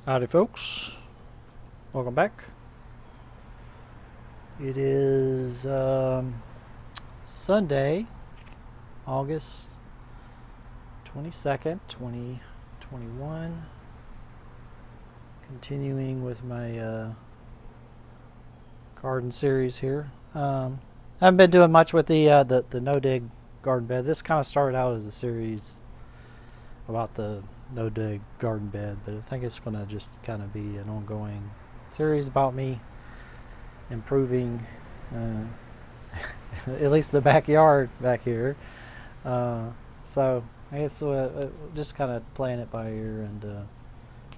Howdy folks, welcome back. It is Sunday, August 22nd, 2021. Continuing with my garden series here. I haven't been doing much with the no-dig garden bed. This kind of started out as a series about the no-dig garden bed, but I think it's going to just kind of be an ongoing series about me improving at least the backyard back here. So I guess just kind of playing it by ear and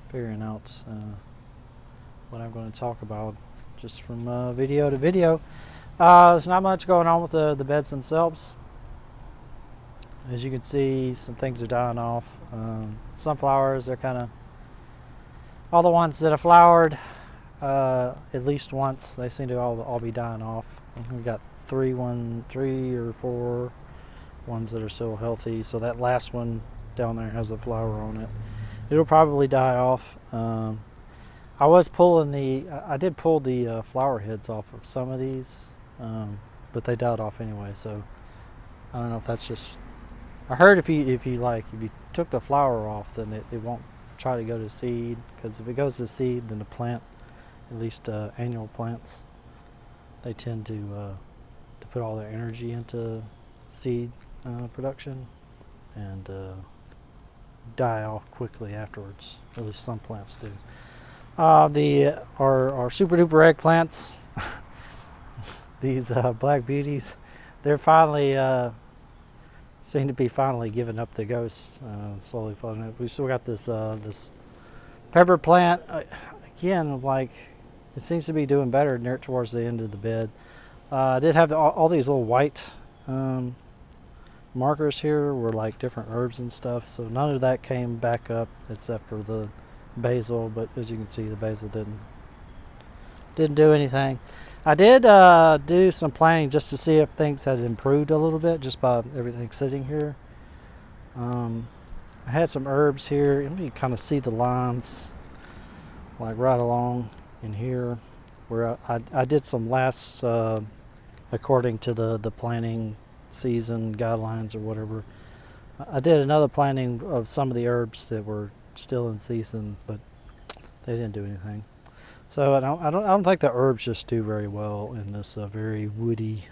figuring out what I'm going to talk about just from video to video. There's not much going on with the beds themselves. As you can see, some things are dying off. Sunflowers, they're kind of, all the ones that have flowered at least once, they seem to all be dying off. We've got three or four ones that are still healthy. So that last one down there has a flower on it. It'll probably die off. I did pull the flower heads off of some of these, but they died off anyway. So I don't know if that's just, I heard if you took the flower off, then it won't try to go to seed, because if it goes to seed, then the plant, at least annual plants, they tend to put all their energy into seed production and die off quickly afterwards. At least some plants do. Our super duper eggplants, these black beauties, they're finally seem to be finally giving up the ghost, slowly falling up. We still got this pepper plant. Again, like, it seems to be doing better near towards the end of the bed. I did have all these little white markers here were like different herbs and stuff, so none of that came back up except for the basil, but as you can see, the basil didn't do anything. I did do some planning just to see if things had improved a little bit just by everything sitting here. I had some herbs here, and you kind of see the lines like right along in here where I did some last according to the planting season guidelines or whatever. I did another planting of some of the herbs that were still in season, but they didn't do anything. So I don't think the herbs just do very well in this very woody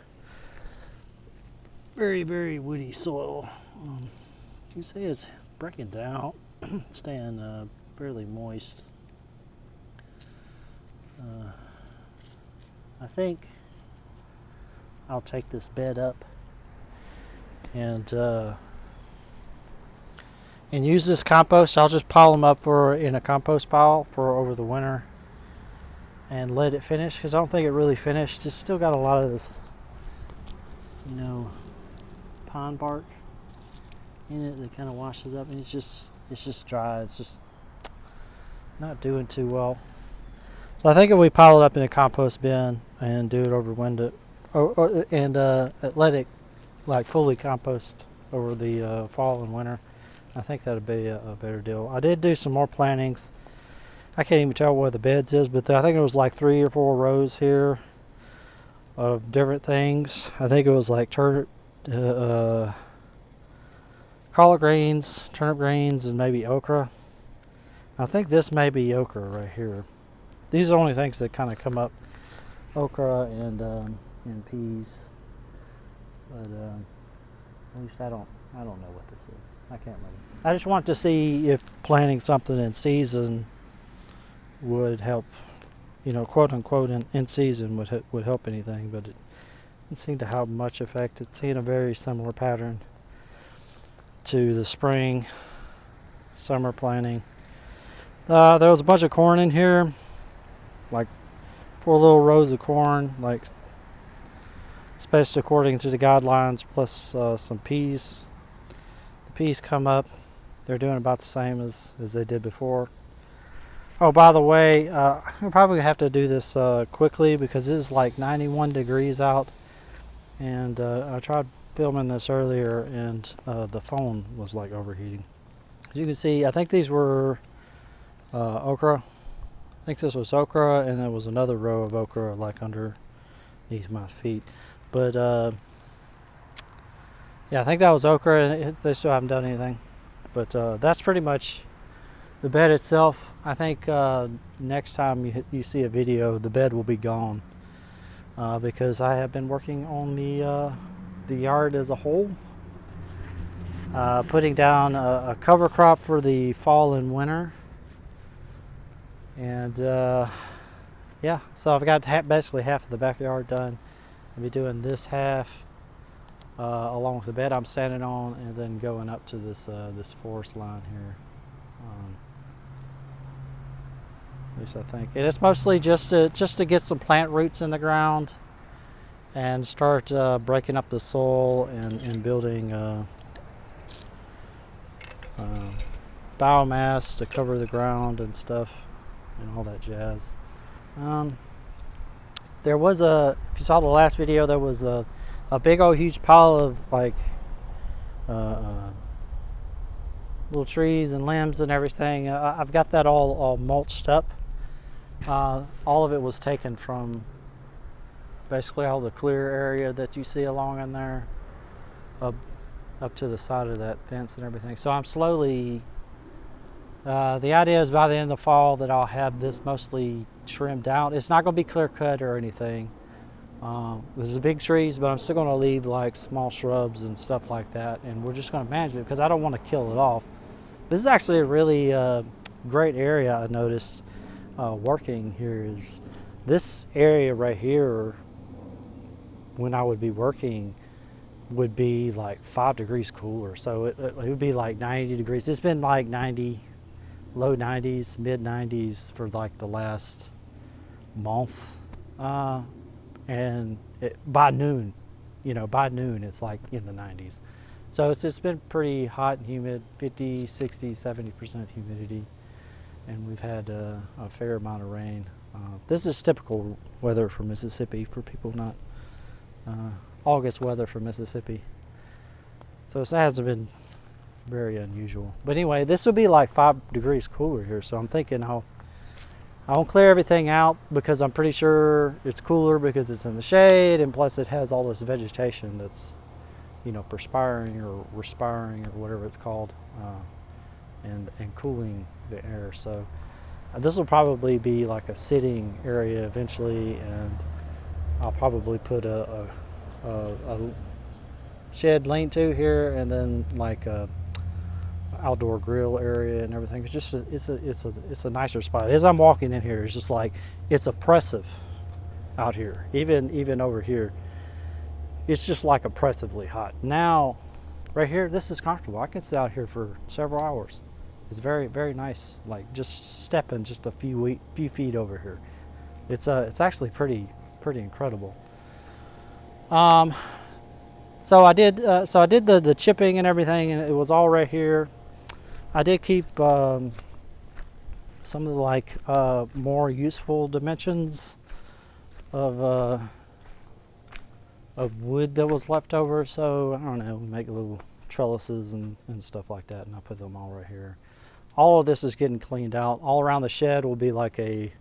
soil. You see, it's breaking down, staying fairly moist. I think I'll take this bed up and use this compost. I'll just pile them up in a compost pile for over the winter and let it finish, because I don't think it really finished. It's still got a lot of this, pine bark in it that kind of washes up, and it's just dry. It's just not doing too well. So I think if we pile it up in a compost bin and do it over winter, and let it like fully compost over the fall and winter, I think that'd be a better deal. I did do some more plantings. I can't even tell where the beds is, but I think it was like 3 or 4 rows here of different things. I think it was like collard greens, turnip greens, and maybe okra. I think this may be okra right here. These are the only things that kind of come up: okra and peas. But at least I don't know what this is. I can't remember. I just want to see if planting something in season would help, quote unquote in season would help anything, but it didn't seem to have much effect. It's seen a very similar pattern to the spring, summer planting. There was a bunch of corn in here, like 4 little rows of corn, like spaced according to the guidelines, plus some peas. The peas come up. They're doing about the same as they did before. Oh, by the way, I'm probably going to have to do this quickly because it is like 91 degrees out, and I tried filming this earlier and the phone was like overheating. As you can see, I think these were okra. I think this was okra, and there was another row of okra like underneath my feet. But yeah, I think that was okra, and they still haven't done anything. But that's pretty much the bed itself. I think next time you see a video, the bed will be gone because I have been working on the yard as a whole, putting down a cover crop for the fall and winter. And yeah, so I've got basically half of the backyard done. I'll be doing this half along with the bed I'm standing on, and then going up to this forest line here. At least I think. And it's mostly just to get some plant roots in the ground and start breaking up the soil and building biomass to cover the ground and stuff and all that jazz. There was if you saw the last video, there was a big old huge pile of like little trees and limbs and everything. I've got that all mulched up. All of it was taken from basically all the clear area that you see along in there up to the side of that fence and everything. So I'm slowly, the idea is by the end of fall that I'll have this mostly trimmed out. It's not going to be clear cut or anything. There's big trees, but I'm still going to leave like small shrubs and stuff like that, and we're just going to manage it because I don't want to kill it off. This is actually a really great area. I noticed working here is this area right here. When I would be working, would be like 5 degrees cooler, so it would be like 90 degrees. It's been like 90, low 90s, mid 90s for like the last month, and by noon it's like in the 90s. So it's been pretty hot and humid, 50, 60, 70% humidity, and we've had a fair amount of rain. This is typical weather for Mississippi, for people not August weather for Mississippi. So it hasn't been very unusual. But anyway, this will be like 5 degrees cooler here, so I'm thinking I'll clear everything out because I'm pretty sure it's cooler because it's in the shade, and plus it has all this vegetation that's perspiring or respiring or whatever it's called, and cooling the air. So this will probably be like a sitting area eventually, and I'll probably put a shed lean-to here, and then like a outdoor grill area and everything. It's a nicer spot. As I'm walking in here, it's just like it's oppressive out here. Even over here, it's just like oppressively hot. Now, right here, this is comfortable. I can sit out here for several hours. It's very, very nice. Like just stepping just a few feet over here. It's actually pretty incredible. So I did the chipping and everything, and it was all right here. I did keep some of the like more useful dimensions of wood that was left over. So I don't know, make little trellises and stuff like that, and I put them all right here. All of this is getting cleaned out. All around the shed will be like at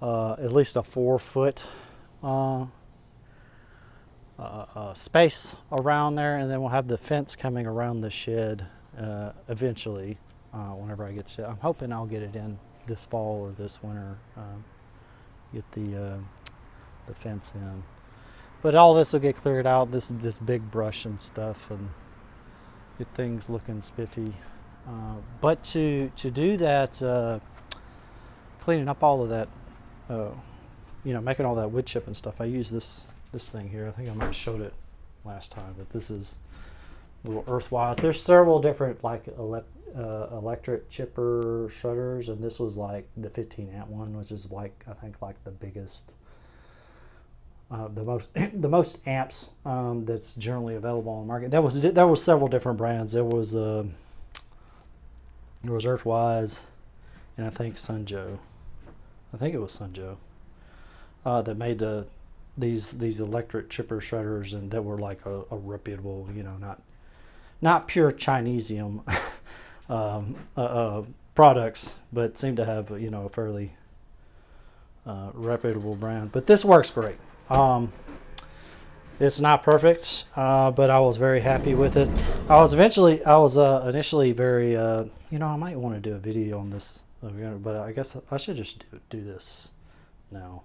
least a 4-foot space around there, and then we'll have the fence coming around the shed eventually. Whenever I get to, I'm hoping I'll get it in this fall or this winter. Get the fence in, but all this will get cleared out. This big brush and stuff, and get things looking spiffy. But to do that, cleaning up all of that, making all that wood chip and stuff, I use this thing here. I think I might have showed it last time, but this is little Earthwise. There's several different like electric chipper shredders, and this was like the 15 amp one, which is like I think like the biggest, the most amps that's generally available on the market. There was several different brands. There was Earthwise, and I think Sunjo. I think it was Sunjo that made these electric chipper shredders, and that were like a reputable, not pure Chinesium products, but seem to have, you know, a fairly reputable brand. But this works great. It's not perfect, but I was very happy with it. I was initially very, you know, I might want to do a video on this, but I guess I should just do this now.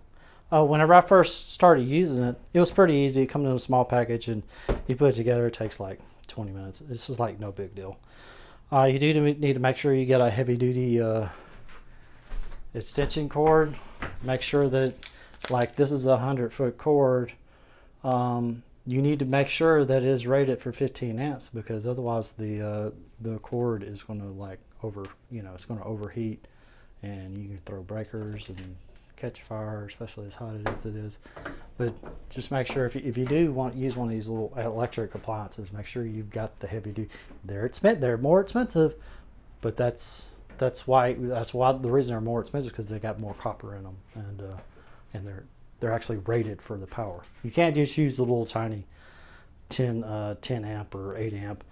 Whenever I first started using it, it was pretty easy. It comes in a small package, and you put it together. It takes like 20 minutes. This is like no big deal. You do need to make sure you get a heavy-duty extension cord. Make sure that, like, this is a 100-foot cord. You need to make sure that it is rated for 15 amps, because otherwise the cord is going to it's going to overheat, and you can throw breakers and catch fire, especially as hot as it is. But just make sure if you do want to use one of these little electric appliances, make sure you've got the heavy duty. They're more expensive, but that's why the reason they're more expensive, because they got more copper in them, and they're actually rated for the power. You can't just use the little tiny 10 amp or 8 amp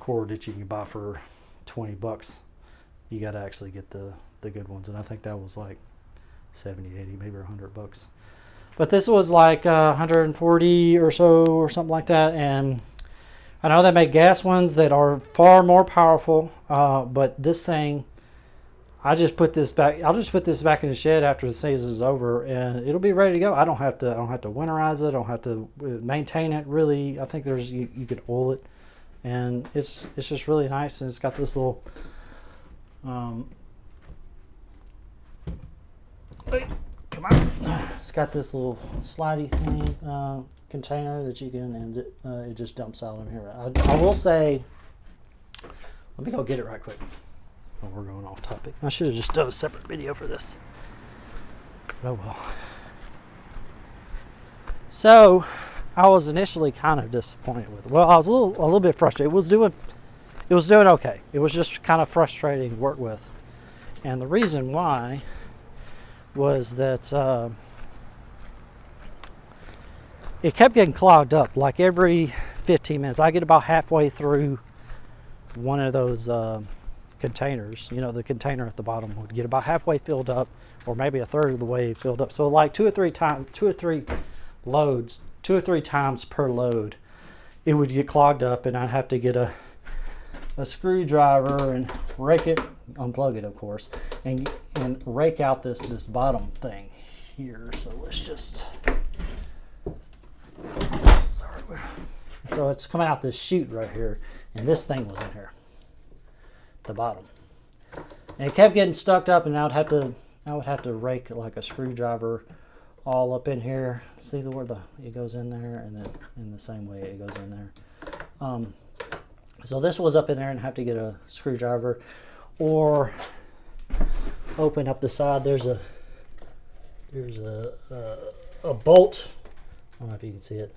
cord that you can buy for $20. You got to actually get the good ones, and I think that was like 70, 80, maybe $100. But this was like 140 or so, or something like that. And I know they make gas ones that are far more powerful, but this thing, I'll just put this back in the shed after the season is over, and it'll be ready to go. I don't have to winterize it. I don't have to maintain it really. I think you could oil it, and it's just really nice. And it's got this little come on. It's got this little slidey thing container that you can, and it just dumps out in here. I will say, let me go get it right quick. Oh, we're going off topic. I should have just done a separate video for this. Oh well. So, I was initially kind of disappointed with it. Well, I was a little bit frustrated. It was doing okay. It was just kind of frustrating to work with, and the reason why was that it kept getting clogged up. Like every 15 minutes, I get about halfway through one of those containers. You know, the container at the bottom would get about halfway filled up, or maybe a third of the way filled up. So like two or three times per load, it would get clogged up, and I'd have to get a screwdriver and rake it, unplug it of course, and rake out this bottom thing here. So let's just, sorry, so it's coming out this chute right here, and this thing was in here at the bottom, and it kept getting stuck up, and I would have to rake like a screwdriver all up in here. See where it goes in there, and then in the same way it goes in there. So this was up in there, and have to get a screwdriver or open up the side. There's a bolt. I don't know if you can see it.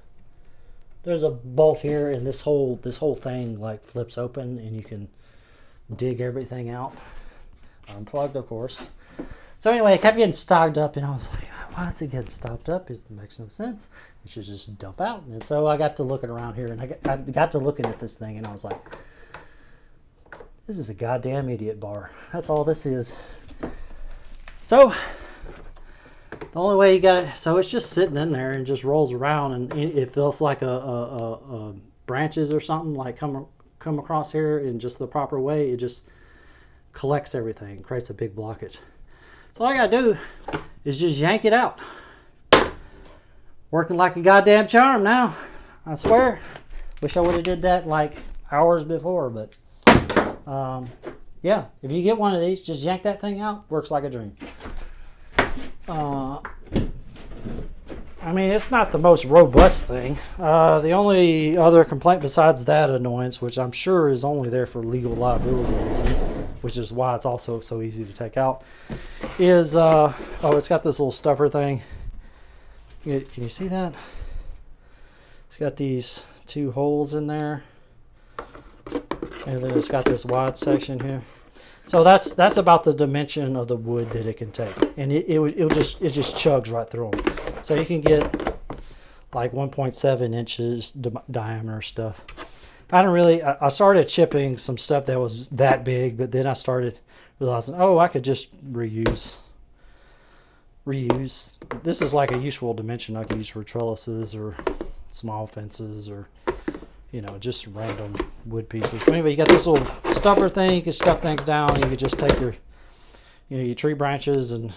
There's a bolt here, and this whole thing like flips open, and you can dig everything out. Unplugged, of course. So anyway, it kept getting stocked up, and I was like, why is it getting stocked up? It makes no sense. It should just dump out. And so I got to looking around here, and I got to looking at this thing, and I was like, this is a goddamn idiot bar. That's all this is. So the only way you got it, so it's just sitting in there and just rolls around, and it feels like a branches or something like come across here in just the proper way. It just collects everything, creates a big blockage. So all I gotta do is just yank it out. Working like a goddamn charm now, I swear. Wish I would have did that like hours before, but yeah, if you get one of these, just yank that thing out. Works like a dream. I mean, it's not the most robust thing. The only other complaint besides that annoyance, which I'm sure is only there for legal liability reasons, which is why it's also so easy to take out, is it's got this little stuffer thing. Can you see that? It's got these two holes in there, and then it's got this wide section here. So that's about the dimension of the wood that it can take, and it just chugs right through them. So you can get like 1.7 inches diameter stuff, I don't really. I started chipping some stuff that was that big, but then I started realizing, oh, I could just reuse. This is like a useful dimension I could use for trellises or small fences or just random wood pieces. But anyway, you got this little stuffer thing. You can stuff things down. You can just take your tree branches and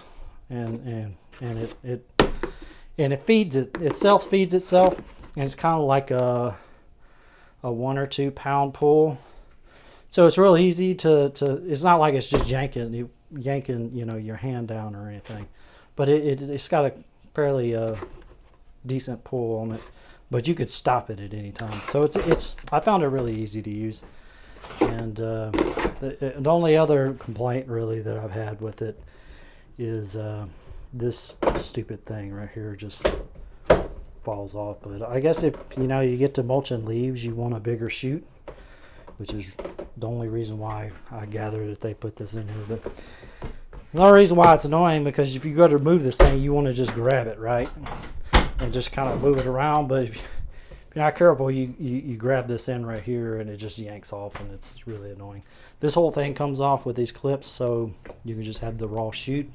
it feeds itself, and it's kind of like a 1 or 2 pound pull. So it's real easy to it's not like it's just yanking your hand down or anything, but it's got a fairly decent pull on it. But you could stop it at any time. So it's I found it really easy to use. And the only other complaint really that I've had with it is this stupid thing right here just falls off. But I guess if you get to mulching leaves, you want a bigger chute, which is the only reason why I gathered that they put this in here. But another reason why it's annoying, because if you go to remove this thing, you want to just grab it, right? And just kind of move it around. But if you're not careful, you grab this end right here and it just yanks off, and it's really annoying. This whole thing comes off with these clips, so you can just have the raw chute.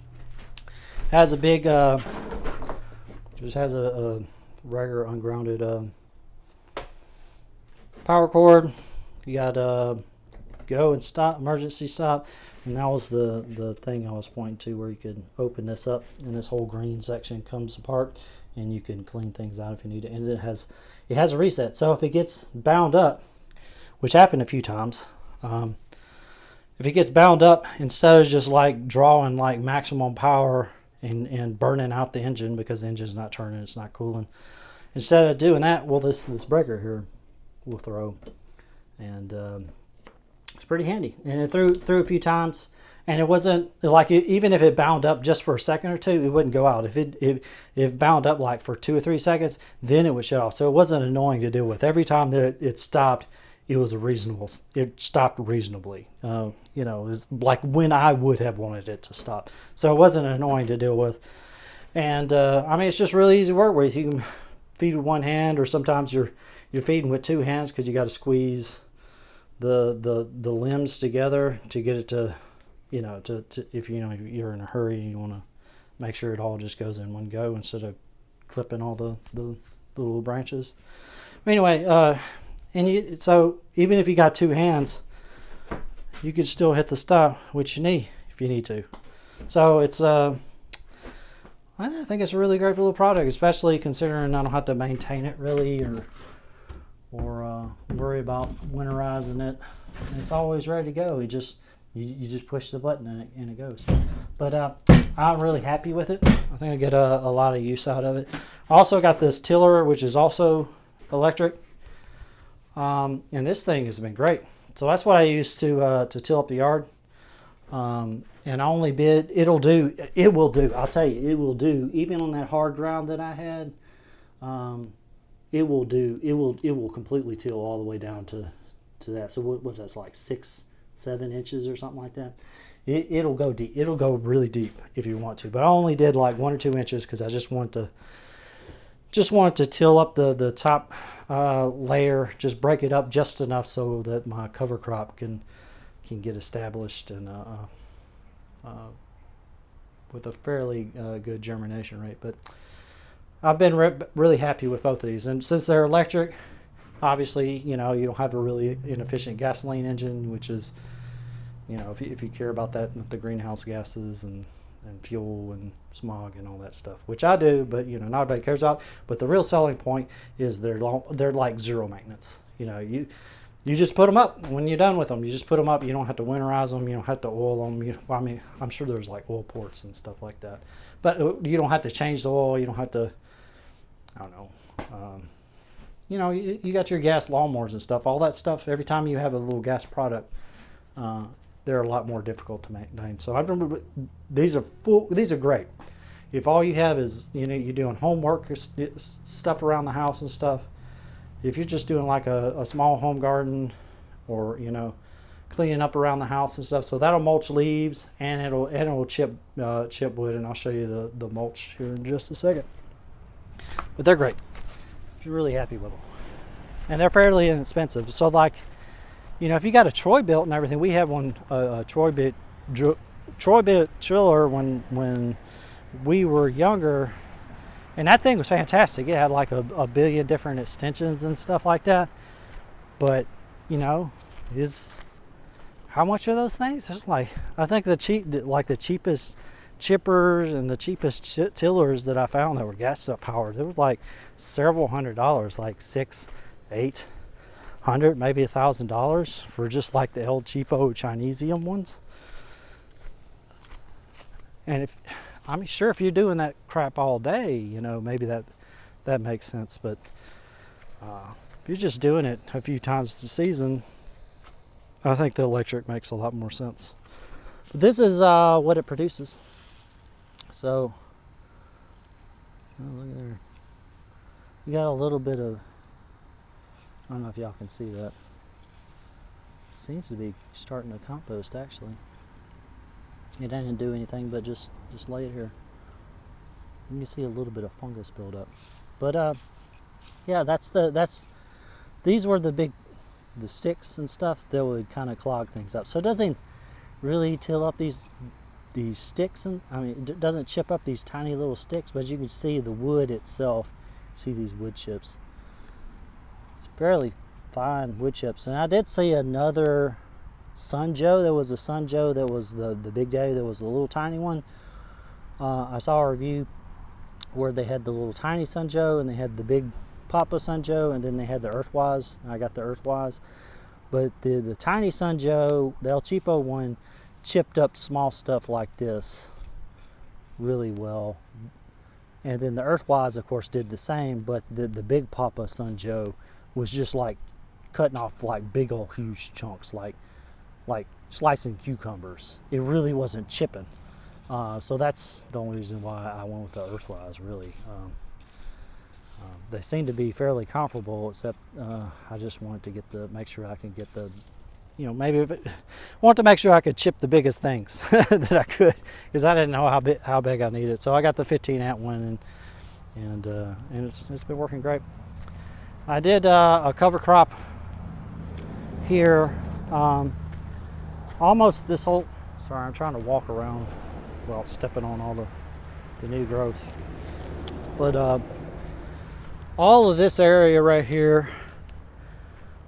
Has a big just has a regular ungrounded power cord. You got go and stop, emergency stop, and that was the thing I was pointing to, where you could open this up and this whole green section comes apart, and you can clean things out if you need to. And it has a reset, so if it gets bound up, which happened a few times, if it gets bound up, instead of just like drawing like maximum power and burning out the engine because the engine's not turning, it's not cooling, instead of doing that, well, this breaker here will throw, and it's pretty handy. And it threw a few times, and it wasn't like even if it bound up just for a second or two, it wouldn't go out. If it bound up like for 2 or 3 seconds, then it would shut off. So it wasn't annoying to deal with. Every time that it stopped, it stopped reasonably. It was like when I would have wanted it to stop. So it wasn't annoying to deal with. And it's just really easy to work with. You can feed with one hand, or sometimes you're feeding with 2 hands because you got to squeeze the limbs together to get it to if you're in a hurry and you want to make sure it all just goes in one go instead of clipping all the little branches. But anyway, so even if you got 2 hands, you can still hit the stop, which you need if you need to. So it's I think it's a really great little product, especially considering I don't have to maintain it really or worry about winterizing it. And it's always ready to go. You just push the button and it goes. But I'm really happy with it. I think I get a lot of use out of it. I also got this tiller, which is also electric. And this thing has been great. So that's what I use to till up the yard. And I only bid, it will do, I'll tell you, it will do, even on that hard ground that I had, it will completely till all the way down to that. So what was that, like 6-7 inches or something like that. It'll go deep. It'll go really deep if you want to. But I only did like 1 or 2 inches because I just wanted to till up the top layer, just break it up just enough so that my cover crop can get established and with a fairly good germination rate. But I've been really happy with both of these, and since they're electric, obviously you don't have a really inefficient gasoline engine, which is if you care about that with the greenhouse gases and fuel and smog and all that stuff, which I do, but not everybody cares about. But the real selling point is they're like zero maintenance. You just put them up when you're done with them. You just put them up. You don't have to winterize them. You don't have to oil them. I'm sure there's like oil ports and stuff like that, but you don't have to change the oil. You don't have to, I don't know. You got your gas lawnmowers and stuff. All that stuff. Every time you have a little gas product, they're a lot more difficult to maintain. So I remember these are great. If all you have is you're doing homework, stuff around the house and stuff. If you're just doing like a small home garden, or cleaning up around the house and stuff, so that'll mulch leaves and it'll chip wood, and I'll show you the mulch here in just a second. But they're great. I'm really happy with them. and they're fairly inexpensive. So like, you know, if you got a Troy built and everything, we had one a Troy bit chiller when we were younger, and that thing was fantastic. It had like a billion different extensions and stuff like that. But you know, how much are those things? It's like, I think the cheapest chippers and the cheapest tillers that I found that were gas powered, they were like several $100s, like $600-800, maybe $1,000 for just like the El Cheapo Chinesium ones. And I'm sure if you're doing that crap all day, you know, maybe that makes sense. But if you're just doing it a few times a season, I think the electric makes a lot more sense. But this is what it produces. So, oh, look there. You got a little bit of, I don't know if y'all can see that. Seems to be starting to compost actually. It didn't do anything but just lay it here. You can see a little bit of fungus build up. But yeah, these were the sticks and stuff that would kind of clog things up. So it doesn't really till up these sticks, and I mean, it doesn't chip up these tiny little sticks, but you can see the wood itself. See these wood chips. It's fairly fine wood chips. And I did see another Sunjoe. There was a Sunjoe that was the big daddy. There was a little tiny one. I saw a review where they had the little tiny Sunjoe and they had the big Papa Sunjoe, and then they had the Earthwise. I got the Earthwise. But the tiny Sunjoe, the El Cheapo one, chipped up small stuff like this really well. And then the Earthwise, of course, did the same, but the big Papa Sunjoe was just like cutting off like big old huge chunks, like slicing cucumbers. It really wasn't chipping. So that's the only reason why I went with the Earthwise, really. They seem to be fairly comparable, except I just wanted to make sure I can get the, you know, want to make sure I could chip the biggest things that I could, because I didn't know how big I needed. So I got the 15 amp one, and it's been working great. I did a cover crop here, almost this whole. Sorry, I'm trying to walk around while stepping on all the new growth, but all of this area right here,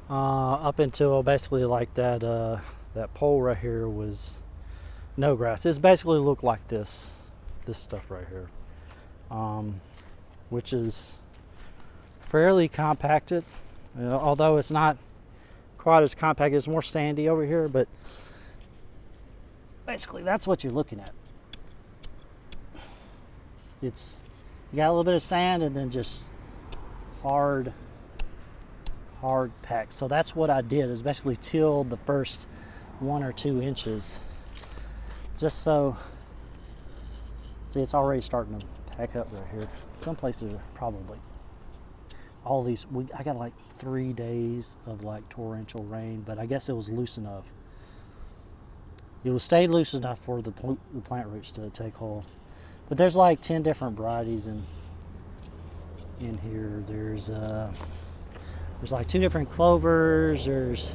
up until basically like that pole right here, was no grass. It's basically looked like this stuff right here, which is fairly compacted, although it's not quite as compact. It's more sandy over here, but basically that's what you're looking at. You got a little bit of sand and then just hard pack. So that's what I did, is basically tilled the first 1 or 2 inches, just so. See, it's already starting to pack up right here. Some places are probably all these. I got like 3 days of like torrential rain, but I guess it was loose enough. It will stay loose enough for the plant roots to take hold. But there's like 10 different varieties in here. There's like 2 different clovers. There's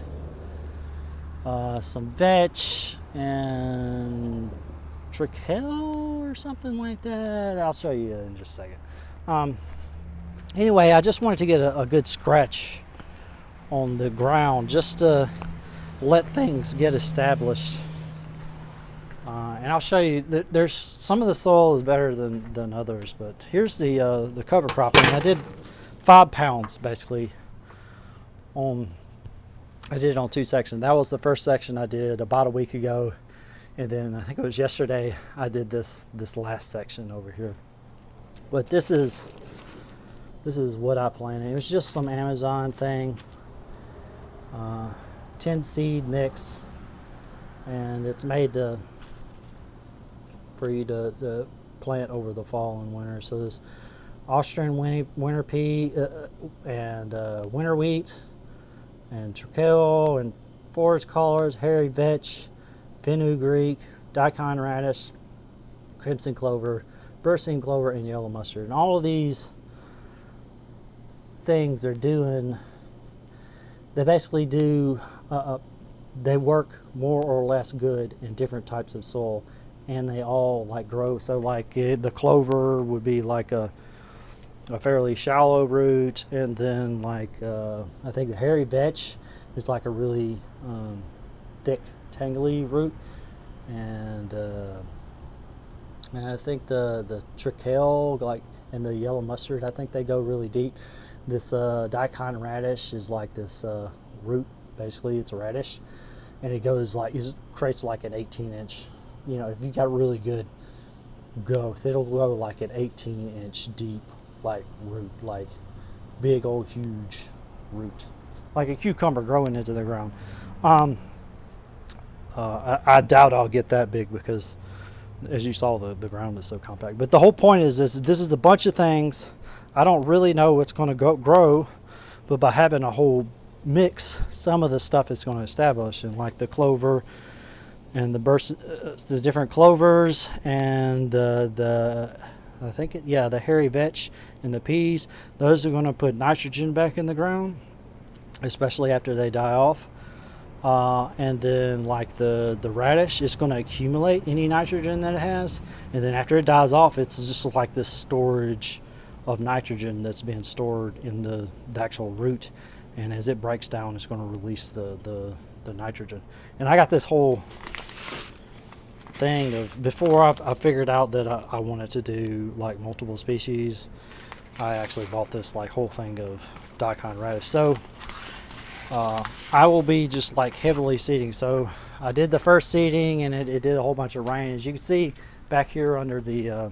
some vetch and trichel or something like that. I'll show you in just a second. Anyway, I just wanted to get a good scratch on the ground just to let things get established. And I'll show you that there's some of the soil is better than others, but here's the cover crop. And I did 5 pounds basically I did it on 2 sections. That was the first section I did about a week ago, and then I think it was yesterday I did this last section over here. But this is what I planted. It was just some Amazon thing, 10 seed mix, and it's made for you to plant over the fall and winter. So there's Austrian winter pea and winter wheat and trichel and forest collards, hairy vetch, fenugreek, daikon radish, crimson clover, berseem clover, and yellow mustard. And all of these things are doing they basically do, they work more or less good in different types of soil, and they all like grow. So like the clover would be like a fairly shallow root, and then like I think the hairy vetch is like a really thick, tangly root, and I think the trichale, like, and the yellow mustard, I think they go really deep. This Daikon Radish is like this root. Basically, it's a radish, and it goes like, it creates like an 18-inch. You know, if you got really good growth, it'll grow like an 18-inch deep, like root, like big old huge root, like a cucumber growing into the ground. I doubt I'll get that big because, as you saw, the ground is so compact. But the whole point is this is a bunch of things. I don't really know what's going to grow, but by having a whole mix, some of the stuff is going to establish, and like the clover and the different clovers, and the I think the hairy vetch and the peas, those are going to put nitrogen back in the ground, especially after they die off. And then like the radish is going to accumulate any nitrogen that it has, and then after it dies off, it's just like this storage of nitrogen that's being stored in the actual root, and as it breaks down, it's going to release the nitrogen. And I got this whole thing of, before I figured out that I wanted to do like multiple species, I actually bought this like whole thing of Daikon Radish. So I will be just like heavily seeding. So I did the first seeding, and it did a whole bunch of rain. As you can see back here under the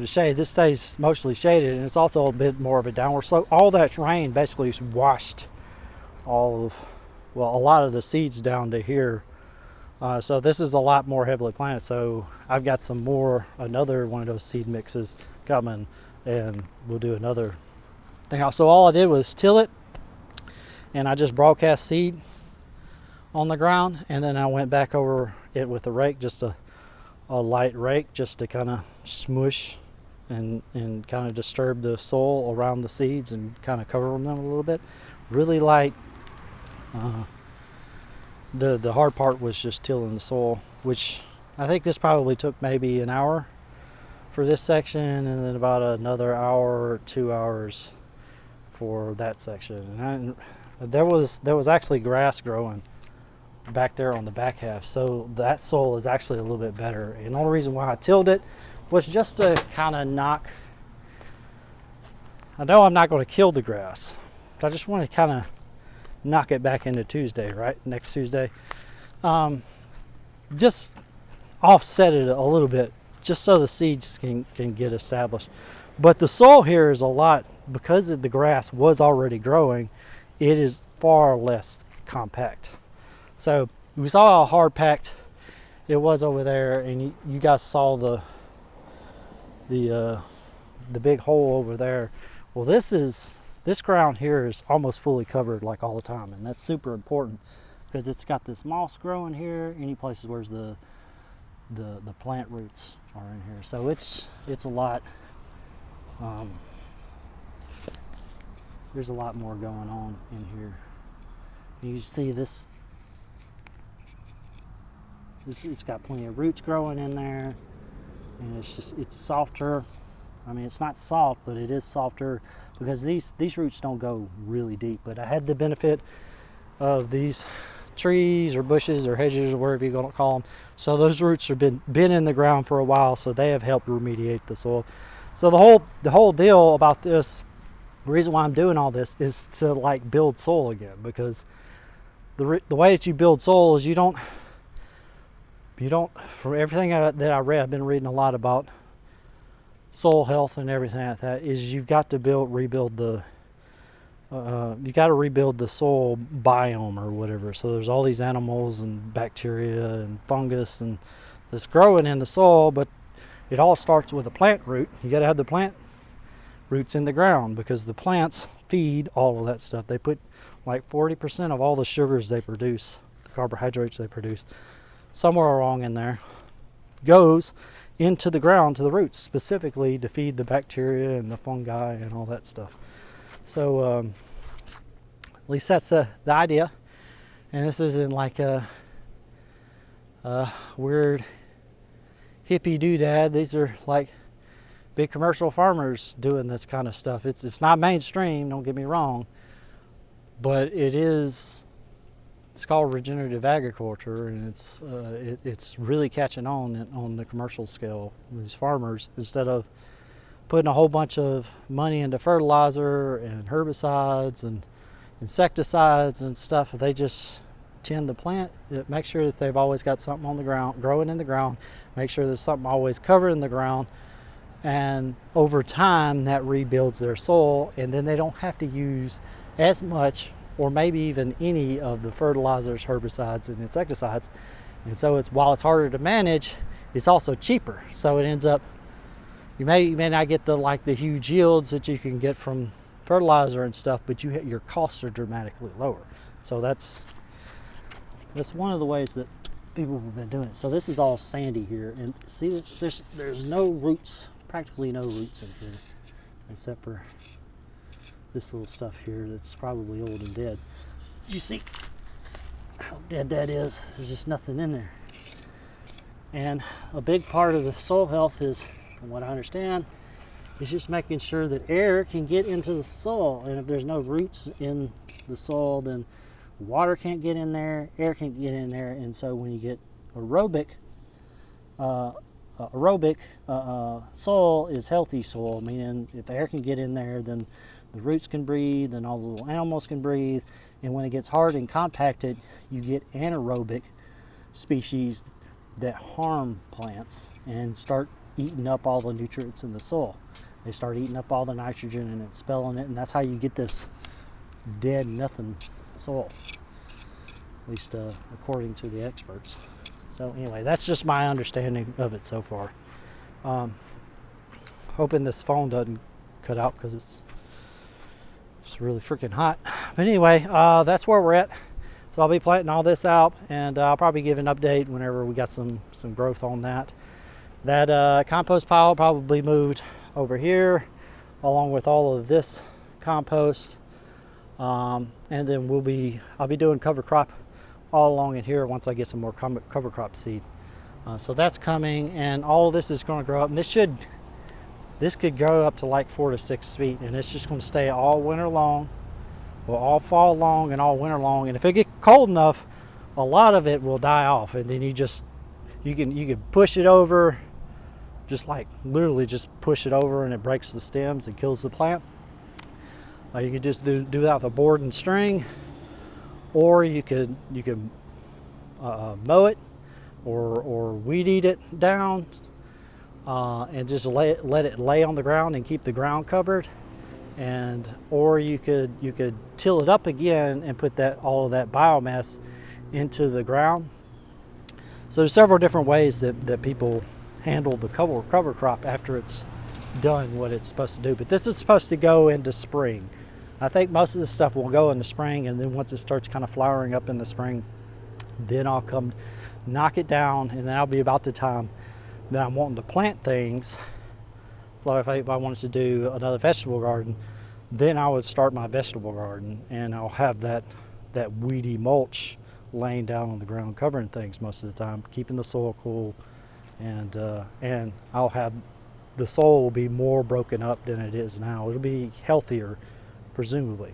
shade, this stays mostly shaded, and it's also a bit more of a downward slope. All that rain basically washed a lot of the seeds down to here. So this is a lot more heavily planted. So I've got another one of those seed mixes coming, and we'll do another thing. So all I did was till it, and I just broadcast seed on the ground, and then I went back over it with a rake, just a light rake, just to kind of smush and kind of disturb the soil around the seeds and kind of cover them a little bit. Really light. The hard part was just tilling the soil, which I think this probably took maybe an hour for this section, and then about another hour or 2 hours for that section. And there was actually grass growing back there on the back half, so that soil is actually a little bit better. And the only reason why I tilled it was just to kind of I know I'm not going to kill the grass, but I just want to kind of knock it back into Tuesday, right? Next Tuesday. Just offset it a little bit, just so the seeds can get established. But the soil here is a lot, because the grass was already growing, it is far less compact. So we saw how hard packed it was over there, and you guys saw the big hole over there. Well, this ground here is almost fully covered like all the time, and that's super important because it's got this moss growing here. Any places where the plant roots are in here, so it's a lot. There's a lot more going on in here. You see this. It's got plenty of roots growing in there, and it's softer. I mean, it's not soft, but it is softer because these roots don't go really deep. But I had the benefit of these trees or bushes or hedges or whatever you're going to call them. So those roots have been in the ground for a while, so they have helped remediate the soil. So the whole deal about this, the reason why I'm doing all this is to like build soil again, because the way that you build soil is you don't, for everything that I read, I've been reading a lot about soil health and everything like that, is you've got to rebuild the soil biome or whatever. So there's all these animals and bacteria and fungus and that's growing in the soil, but it all starts with a plant root. You got to have the plant roots in the ground, because the plants feed all of that stuff. They put like 40% of all the sugars they produce, the carbohydrates they produce, somewhere along in there goes into the ground to the roots, specifically to feed the bacteria and the fungi and all that stuff. So at least that's the idea. And this isn't like a weird hippie doodad. These are like big commercial farmers doing this kind of stuff. It's not mainstream, don't get me wrong, but it's called regenerative agriculture, and it's really catching on the commercial scale. These farmers, instead of putting a whole bunch of money into fertilizer and herbicides and insecticides and stuff, they just tend the plant, make sure that they've always got something on the ground, growing in the ground, make sure there's something always covered in the ground, and over time that rebuilds their soil, and then they don't have to use as much or maybe even any of the fertilizers, herbicides, and insecticides. And so while it's harder to manage, it's also cheaper. So it ends up, you may not get the huge yields that you can get from fertilizer and stuff, but your costs are dramatically lower. So that's one of the ways that people have been doing it. So this is all sandy here, and see, there's no roots, practically no roots in here, except for this little stuff here that's probably old and dead. You see how dead that is? There's just nothing in there. And a big part of the soil health is, from what I understand, is just making sure that air can get into the soil. And if there's no roots in the soil, then water can't get in there, air can't get in there. And so when you get aerobic soil is healthy soil, meaning if air can get in there, then the roots can breathe and all the little animals can breathe. And when it gets hard and compacted, you get anaerobic species that harm plants and start eating up all the nutrients in the soil. They start eating up all the nitrogen and expelling it, and that's how you get this dead nothing soil, at least according to the experts. So anyway, that's just my understanding of it so far. Hoping this phone doesn't cut out because it's really freaking hot. But anyway, that's where we're at. So I'll be planting all this out, and I'll probably give an update whenever we got some growth on that. That compost pile probably moved over here along with all of this compost, and then I'll be doing cover crop all along in here once I get some more cover crop seed. So that's coming, and all of this is going to grow up, and this could grow up to like 4 to 6 feet, and it's just going to stay all winter long, or all fall long and all winter long. And if it gets cold enough, a lot of it will die off, and then you can push it over, just like literally just push it over, and it breaks the stems and kills the plant. You could just do that with a board and string, or you could mow it or weed eat it down, and just let it lay on the ground and keep the ground covered. And or you could till it up again and put all of that biomass into the ground. So there's several different ways that people handle the cover crop after it's done what it's supposed to do. But this is supposed to go into spring. I think most of this stuff will go in the spring, and then once it starts kind of flowering up in the spring, then I'll come knock it down, and then that'll be about the time that I'm wanting to plant things. So if I wanted to do another vegetable garden, then I would start my vegetable garden, and I'll have that weedy mulch laying down on the ground, covering things most of the time, keeping the soil cool, and I'll have the soil will be more broken up than it is now. It'll be healthier, presumably.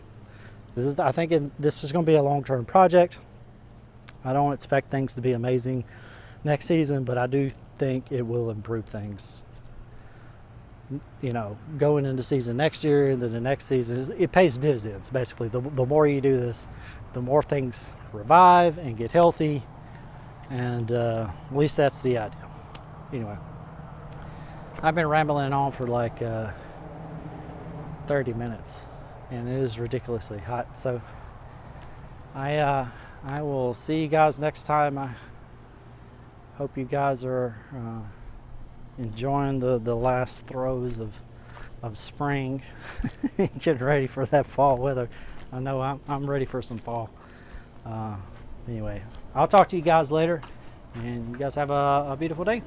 I think this is going to be a long-term project. I don't expect things to be amazing next season, but I do think it will improve things. You know, going into season next year and then the next season, it pays dividends. Basically, the more you do this, the more things revive and get healthy, and at least that's the idea. Anyway, I've been rambling on for like 30 minutes, and it is ridiculously hot. So I will see you guys next time. I hope you guys are enjoying the last throes of spring, getting ready for that fall weather. I know I'm ready for some fall. Anyway, I'll talk to you guys later, and you guys have a beautiful day.